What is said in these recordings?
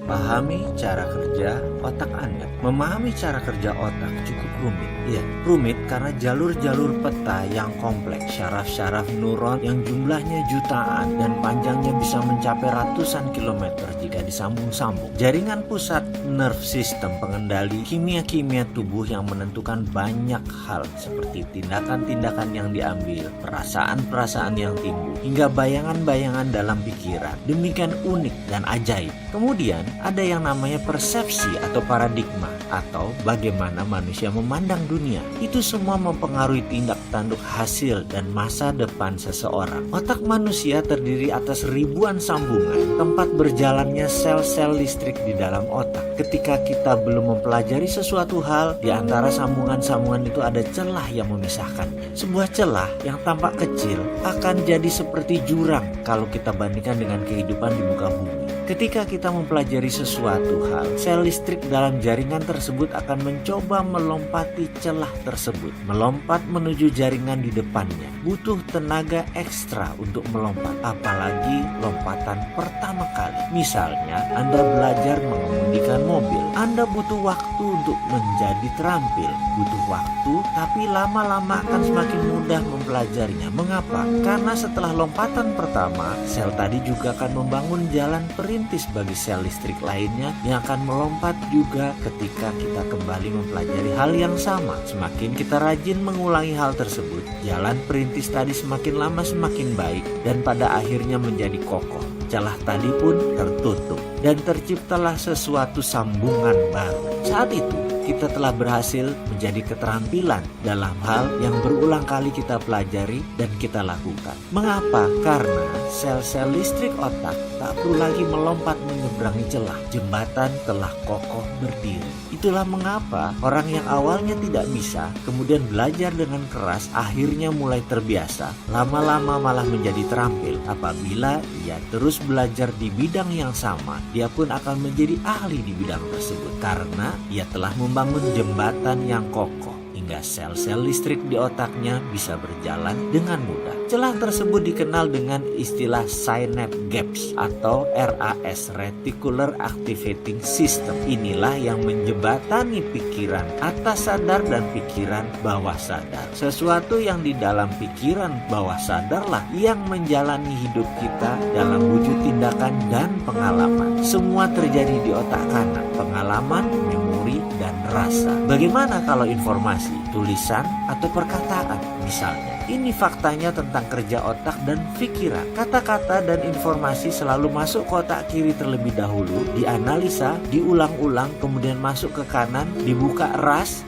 Pahami cara kerja otak Anda. Memahami cara kerja otak cukup rumit. Ya, rumit karena jalur-jalur peta yang kompleks, syaraf-syaraf neuron yang jumlahnya jutaan dan panjangnya bisa mencapai ratusan kilometer jika disambung-sambung. Jaringan pusat nerve system pengendali kimia-kimia tubuh yang menentukan banyak hal seperti tindakan-tindakan yang diambil, perasaan-perasaan yang timbul, hingga bayangan-bayangan dalam pikiran. Demikian unik dan ajaib. Kemudian ada yang namanya persepsi atau paradigma atau bagaimana manusia memandang dunia. Itu semua mempengaruhi tindak tanduk hasil dan masa depan seseorang. Otak manusia terdiri atas ribuan sambungan tempat berjalannya sel-sel listrik di dalam otak. Ketika kita belum mempelajari sesuatu hal, di antara sambungan-sambungan itu ada celah yang memisahkannya. Sebuah celah yang tampak kecil akan jadi seperti jurang kalau kita bandingkan dengan kehidupan di muka bumi. Ketika kita mempelajari sesuatu hal, sel listrik dalam jaringan tersebut akan mencoba melompati celah tersebut, melompat menuju jaringan di depannya. Butuh tenaga ekstra untuk melompat, apalagi lompatan pertama kali. Misalnya, Anda belajar mengemudikan mobil. Anda butuh waktu untuk menjadi terampil. Butuh waktu, tapi lama-lama akan semakin mudah mempelajarinya. Mengapa? Karena setelah lompatan pertama, sel tadi juga akan membangun jalan perintis bagi sel listrik lainnya yang akan melompat juga ketika kita kembali mempelajari hal yang sama. Semakin kita rajin mengulangi hal tersebut, jalan perintis tadi semakin lama semakin baik dan pada akhirnya menjadi kokoh. Celah tadi pun tertutup dan terciptalah sesuatu sambungan baru. Saat itu kita telah berhasil menjadi keterampilan dalam hal yang berulang kali kita pelajari dan kita lakukan. Mengapa? Karena sel-sel listrik otak tak perlu lagi melompat menyeberangi celah. Jembatan telah kokoh berdiri. Itulah mengapa orang yang awalnya tidak bisa, kemudian belajar dengan keras, akhirnya mulai terbiasa, lama-lama malah menjadi terampil. Apabila ia terus belajar di bidang yang sama, dia pun akan menjadi ahli di bidang tersebut karena ia telah membangun jembatan yang kokoh hingga sel-sel listrik di otaknya bisa berjalan dengan mudah. Celah tersebut dikenal dengan istilah synapse gaps atau RAS, Reticular Activating System. Inilah yang menjembatani pikiran atas sadar dan pikiran bawah sadar. Sesuatu yang di dalam pikiran bawah sadarlah yang menjalani hidup kita dalam wujud tindakan dan pengalaman. Semua terjadi di otak kanan, pengalaman, memori, dan rasa. Bagaimana kalau informasi, tulisan, atau perkataan misalnya? Ini faktanya tentang kerja otak dan pikiran. Kata-kata dan informasi selalu masuk ke otak kiri terlebih dahulu, dianalisa, diulang-ulang, kemudian masuk ke kanan, dibuka RAS,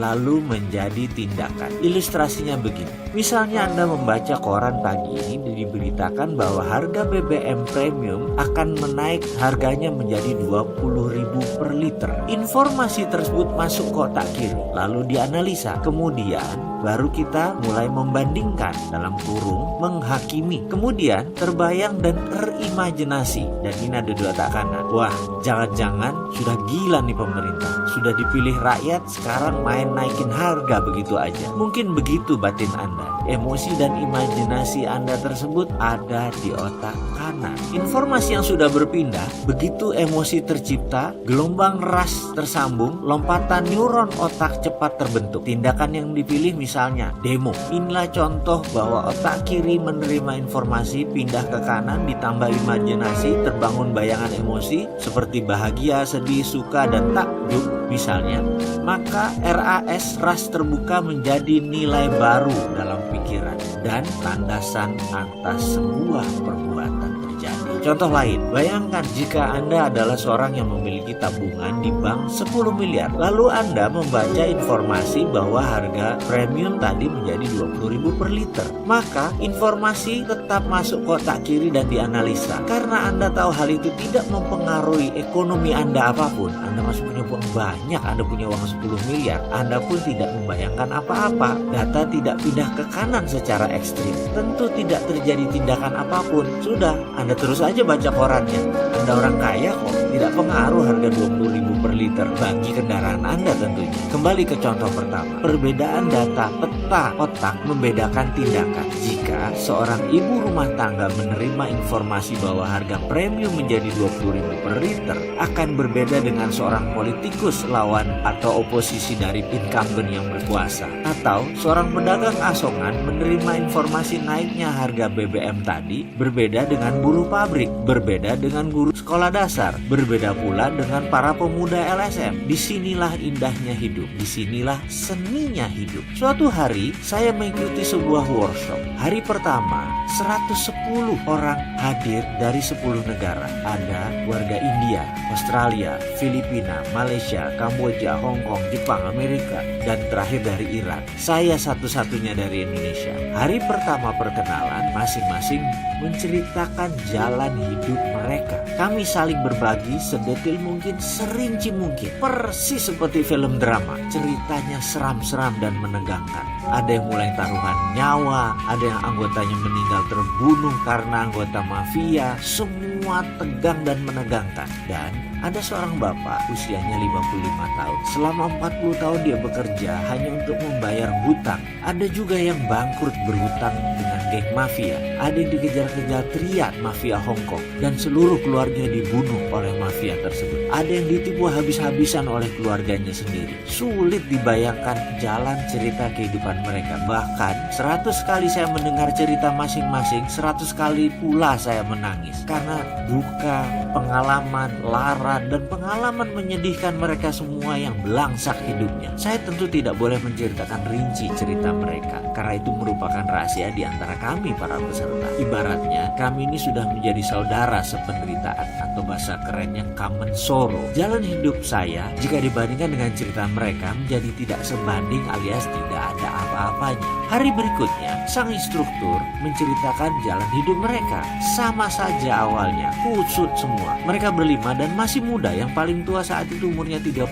lalu menjadi tindakan. Ilustrasinya begini. Misalnya Anda membaca koran pagi ini dan diberitakan bahwa harga BBM premium akan menaik harganya menjadi 20.000 per liter. Informasi tersebut masuk ke otak kiri, lalu dianalisa. Kemudian baru kita mulai membandingkan, dalam kurung menghakimi, kemudian terbayang dan terimajinasi, dan ini ada di otak kanan. Wah, jangan-jangan sudah gila nih pemerintah, sudah dipilih rakyat, sekarang main naikin harga begitu aja. Mungkin begitu batin Anda. Emosi dan imajinasi Anda tersebut ada di otak kanan. Informasi yang sudah berpindah, begitu emosi tercipta, gelombang RAS tersambung, lompatan neuron otak cepat terbentuk. Tindakan yang dipilih misalnya demo. Inilah contoh bahwa otak kiri menerima informasi, pindah ke kanan, ditambah imajinasi, terbangun bayangan emosi seperti bahagia, sedih, suka, dan takjub misalnya. Maka RAS terbuka menjadi nilai baru dalam pikiran dan landasan atas sebuah perbuatan terjadi. Contoh lain, bayangkan jika Anda adalah seorang yang memiliki tabungan di bank 10 miliar. Lalu Anda membaca informasi bahwa harga premium tadi menjadi 20.000 per liter. Maka informasi tetap masuk kotak kiri dan dianalisa. Karena Anda tahu hal itu tidak mempengaruhi ekonomi Anda apapun. Anda masih punya uang banyak, Anda punya uang 10 miliar. Anda pun tidak membayangkan apa-apa. Data tidak pindah ke kanan secara ekstrim. Tentu tidak terjadi tindakan apapun. Sudah, Anda terus aja baca korannya. Anda orang kaya kok, tidak pengaruh harga 20.000 per liter bagi kendaraan Anda tentunya. Kembali ke contoh pertama, perbedaan data peta mata otak membedakan tindakan. Jika seorang ibu rumah tangga menerima informasi bahwa harga premium menjadi 20.000 per liter, akan berbeda dengan seorang politikus lawan atau oposisi dari incumbent yang berkuasa. Atau seorang pedagang asongan menerima informasi naiknya harga BBM tadi, berbeda dengan buruh pabrik, berbeda dengan guru sekolah dasar, berbeda pula dengan para pemuda LSM. Disinilah indahnya hidup, disinilah seninya hidup. Suatu hari saya mengikuti sebuah workshop. Hari pertama 110 orang hadir dari 10 negara. Ada warga India, Australia, Filipina, Malaysia, Kamboja, Hong Kong, Jepang, Amerika, dan terakhir dari Iran. Saya satu-satunya dari Indonesia. Hari pertama perkenalan, masing-masing menceritakan jalan hidup mereka. Kami saling berbagi sedetil mungkin, serinci mungkin. Persis seperti film drama. Ceritanya seram-seram dan menegangkan. Ada yang mulai taruhan nyawa, ada yang anggotanya meninggal terbunuh karena anggota mafia. Semua tegang dan menegangkan. Dan ada seorang bapak usianya 55 tahun. Selama 40 tahun dia bekerja hanya untuk membayar hutang. Ada juga yang bangkrut berhutang dengan geng mafia. Ada yang dikejar-kejar triad mafia Hong Kong dan seluruh keluarga dibunuh oleh mafia tersebut. Ada yang ditipu habis-habisan oleh keluarganya sendiri. Sulit dibayangkan jalan cerita kehidupan mereka. Bahkan 100 kali saya mendengar cerita masing-masing, 100 kali pula saya menangis. Karena duka, pengalaman, lara, dan pengalaman menyedihkan mereka semua yang belangsak hidupnya. Saya tentu tidak boleh menceritakan rinci cerita mereka, karena itu merupakan rahasia di antara kami para peserta. Ibaratnya kami ini sudah menjadi saudara sependeritaan, atau bahasa kerennya common sorrow. Jalan hidup saya jika dibandingkan dengan cerita mereka menjadi tidak sebanding alias tidak ada apa-apanya. Hari berikutnya sang instruktur menceritakan jalan hidup mereka. Sama saja awalnya, kusut semua. Mereka berlima dan masih muda, yang paling tua saat itu umurnya 35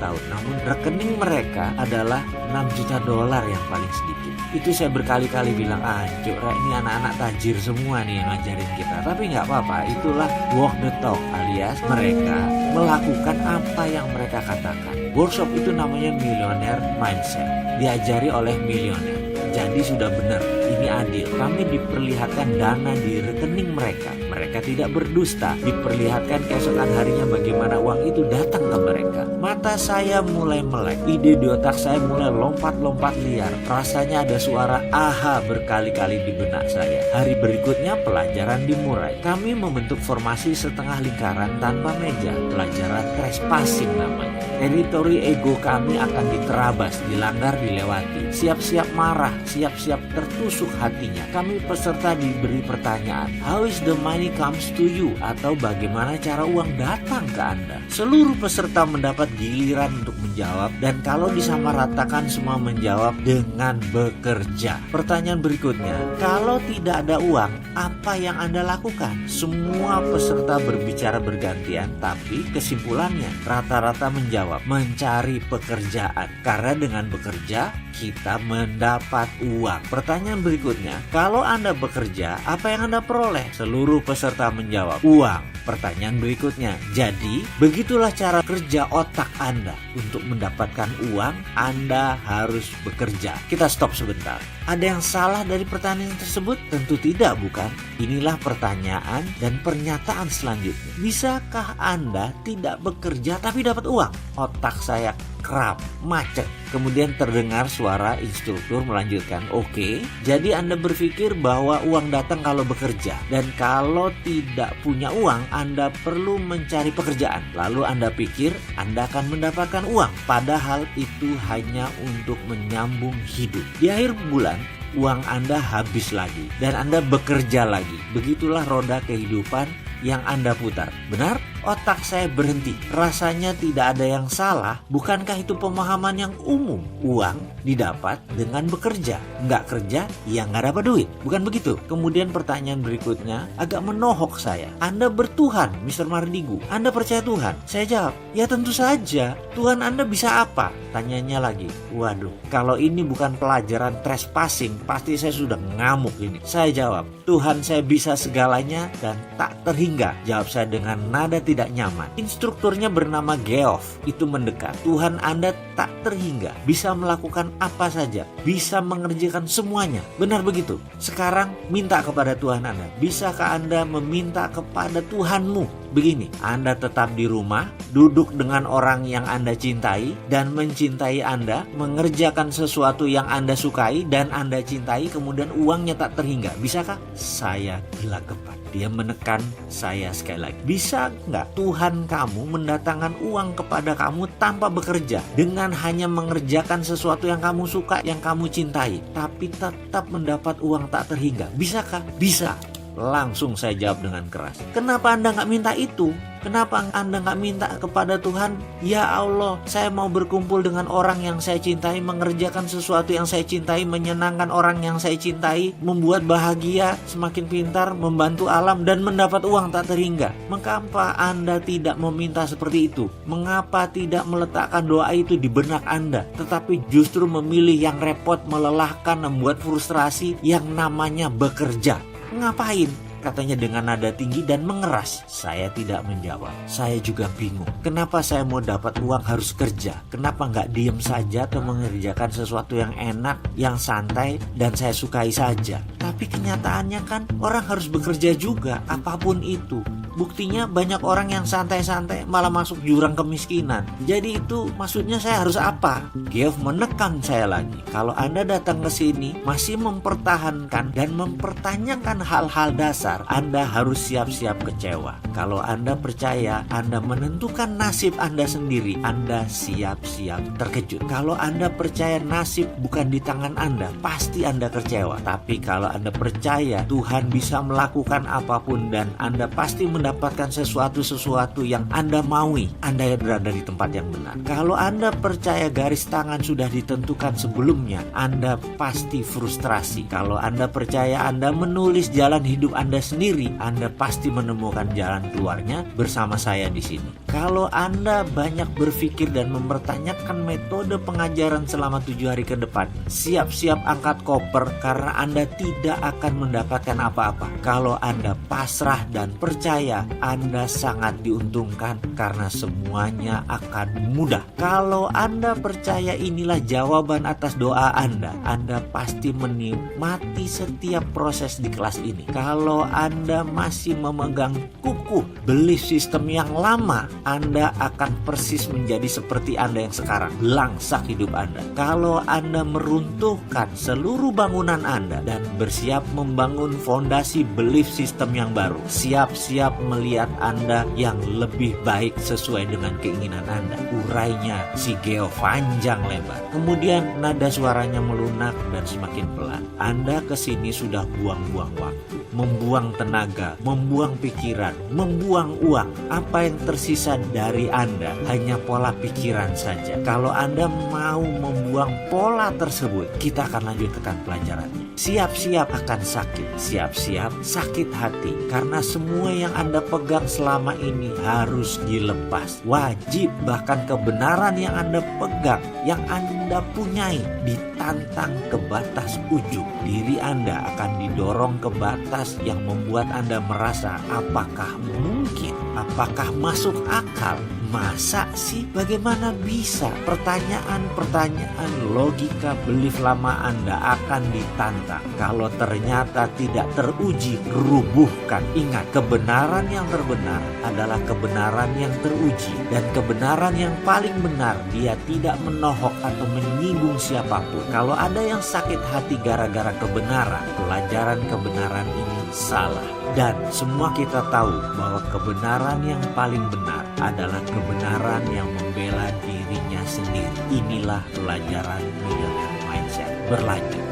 tahun. Namun rekening mereka adalah 6 juta dolar yang paling sedikit. Itu saya berkali-kali bilang, Cuk, ini anak-anak tajir semua nih yang ngajarin kita. Tapi nggak apa-apa, itulah walk the talk, alias mereka melakukan apa yang mereka katakan. Workshop itu namanya Millionaire Mindset, diajari oleh milioner. Jadi sudah benar, ini adil. Kami diperlihatkan dana di rekening mereka. Mereka tidak berdusta. Diperlihatkan keesokan harinya bagaimana uang itu datang ke mereka. Mata saya mulai melek. Ide di otak saya mulai lompat-lompat liar. Rasanya ada suara aha berkali-kali di benak saya. Hari berikutnya pelajaran dimulai. Kami membentuk formasi setengah lingkaran tanpa meja. Pelajaran trespassing namanya. Teritori ego kami akan diterabas, dilanggar, dilewati. Siap-siap marah, siap-siap tertusuk hatinya. Kami peserta diberi pertanyaan, how is the money comes to you? Atau bagaimana cara uang datang ke Anda? Seluruh peserta mendapat giliran untuk menjawab, dan kalau disamaratakan semua menjawab dengan bekerja. Pertanyaan berikutnya, kalau tidak ada uang, apa yang Anda lakukan? Semua peserta berbicara bergantian, tapi kesimpulannya rata-rata menjawab, mencari pekerjaan. Karena dengan bekerja, kita mendapat uang. Pertanyaan berikutnya, kalau Anda bekerja, apa yang Anda peroleh? Seluruh peserta menjawab, uang. Pertanyaan berikutnya, jadi begitulah cara kerja otak Anda. Untuk mendapatkan uang, Anda harus bekerja. Kita stop sebentar. Ada yang salah dari pertanyaan tersebut? Tentu tidak, bukan? Inilah pertanyaan dan pernyataan selanjutnya. Bisakah Anda tidak bekerja tapi dapat uang? Otak saya kerap, macet. Kemudian terdengar suara instruktur melanjutkan, oke, jadi Anda berpikir bahwa uang datang kalau bekerja, dan kalau tidak punya uang, Anda perlu mencari pekerjaan. Lalu Anda pikir Anda akan mendapatkan uang, padahal itu hanya untuk menyambung hidup. Di akhir bulan, uang Anda habis lagi, dan Anda bekerja lagi. Begitulah roda kehidupan yang Anda putar. Benar? Otak saya berhenti. Rasanya tidak ada yang salah. Bukankah itu pemahaman yang umum? Uang didapat dengan bekerja. Nggak kerja, ya nggak dapat duit. Bukan begitu? Kemudian pertanyaan berikutnya agak menohok saya. Anda bertuhan, Mr. Mardigu. Anda percaya Tuhan? Saya jawab, ya tentu saja. Tuhan Anda bisa apa? Tanyanya lagi. Waduh, kalau ini bukan pelajaran trespassing, pasti saya sudah ngamuk ini. Saya jawab, Tuhan saya bisa segalanya dan tak terhingga. Jawab saya dengan nada tidak nyaman. Instrukturnya bernama Geoff. Itu mendekat. Tuhan Anda tak terhingga, bisa melakukan apa saja, bisa mengerjakan semuanya. Benar begitu? Sekarang minta kepada Tuhan Anda. Bisakah Anda meminta kepada Tuhanmu? Begini, Anda tetap di rumah, duduk dengan orang yang Anda cintai dan mencintai Anda, mengerjakan sesuatu yang Anda sukai dan Anda cintai, kemudian uangnya tak terhingga. Bisakah? Saya gelagapan. Dia menekan saya sekali lagi. Bisa nggak Tuhan kamu mendatangkan uang kepada kamu tanpa bekerja, dengan hanya mengerjakan sesuatu yang kamu suka, yang kamu cintai, tapi tetap mendapat uang tak terhingga? Bisakah? Bisa. Langsung saya jawab dengan keras. Kenapa Anda nggak minta itu? Kenapa Anda nggak minta kepada Tuhan? Ya Allah, saya mau berkumpul dengan orang yang saya cintai, mengerjakan sesuatu yang saya cintai, menyenangkan orang yang saya cintai, membuat bahagia, semakin pintar, membantu alam, dan mendapat uang tak terhingga. Mengapa Anda tidak meminta seperti itu? Mengapa tidak meletakkan doa itu di benak Anda, tetapi justru memilih yang repot, melelahkan, membuat frustrasi yang namanya bekerja? Ngapain? Katanya dengan nada tinggi dan mengeras. Saya tidak menjawab. Saya juga bingung. Kenapa saya mau dapat uang harus kerja? Kenapa nggak diem saja atau mengerjakan sesuatu yang enak, yang santai, dan saya sukai saja? Tapi kenyataannya kan orang harus bekerja juga, apapun itu. Buktinya banyak orang yang santai-santai malah masuk jurang kemiskinan. Jadi itu maksudnya saya harus apa? Geoff menekan saya lagi. Kalau Anda datang ke sini masih mempertahankan dan mempertanyakan hal-hal dasar, Anda harus siap-siap kecewa. Kalau Anda percaya Anda menentukan nasib Anda sendiri, Anda siap-siap terkejut. Kalau Anda percaya nasib bukan di tangan Anda, pasti Anda kecewa. Tapi kalau Anda percaya Tuhan bisa melakukan apapun dan Anda pasti mendapatkan sesuatu yang Anda maui, Anda berada di tempat yang benar. Kalau Anda percaya garis tangan sudah ditentukan sebelumnya, Anda pasti frustrasi. Kalau Anda percaya Anda menulis jalan hidup Anda sendiri, Anda pasti menemukan jalan keluarnya bersama saya di sini. Kalau Anda banyak berpikir dan mempertanyakan metode pengajaran selama 7 hari ke depan, siap-siap angkat koper karena Anda tidak akan mendapatkan apa-apa. Kalau Anda pasrah dan percaya, Anda sangat diuntungkan karena semuanya akan mudah. Kalau Anda percaya inilah jawaban atas doa Anda pasti menikmati setiap proses di kelas ini. Kalau Anda masih memegang kukuh belief system yang lama, Anda akan persis menjadi seperti Anda yang sekarang, langsak hidup Anda. Kalau Anda meruntuhkan seluruh bangunan Anda dan bersiap membangun fondasi belief system yang baru, siap-siap melihat Anda yang lebih baik sesuai dengan keinginan Anda. Urainya si Geoff panjang lebar. Kemudian nada suaranya melunak dan semakin pelan. Anda kesini sudah buang-buang waktu, membuang tenaga, membuang pikiran, membuang uang. Apa yang tersisa dari Anda hanya pola pikiran saja. Kalau Anda mau membuang pola tersebut, kita akan lanjutkan pelajarannya. Siap-siap akan sakit, siap-siap sakit hati, karena semua yang Anda pegang selama ini harus dilepas. Wajib, bahkan kebenaran yang Anda pegang, yang Anda punyai, ditantang ke batas ujung. Diri Anda akan didorong ke batas yang membuat Anda merasa apakah mungkin, apakah masuk akal. Masa sih? Bagaimana bisa? Pertanyaan-pertanyaan logika belief lama Anda akan ditantang. Kalau ternyata tidak teruji, rubuhkan. Ingat, kebenaran yang terbenar adalah kebenaran yang teruji. Dan kebenaran yang paling benar, dia tidak menohok atau menyinggung siapapun. Kalau ada yang sakit hati gara-gara kebenaran, pelajaran kebenaran ini salah. Dan semua kita tahu bahwa kebenaran yang paling benar adalah kebenaran yang membela dirinya sendiri. Inilah pelajaran Millionaire Mindset. Berlanjut.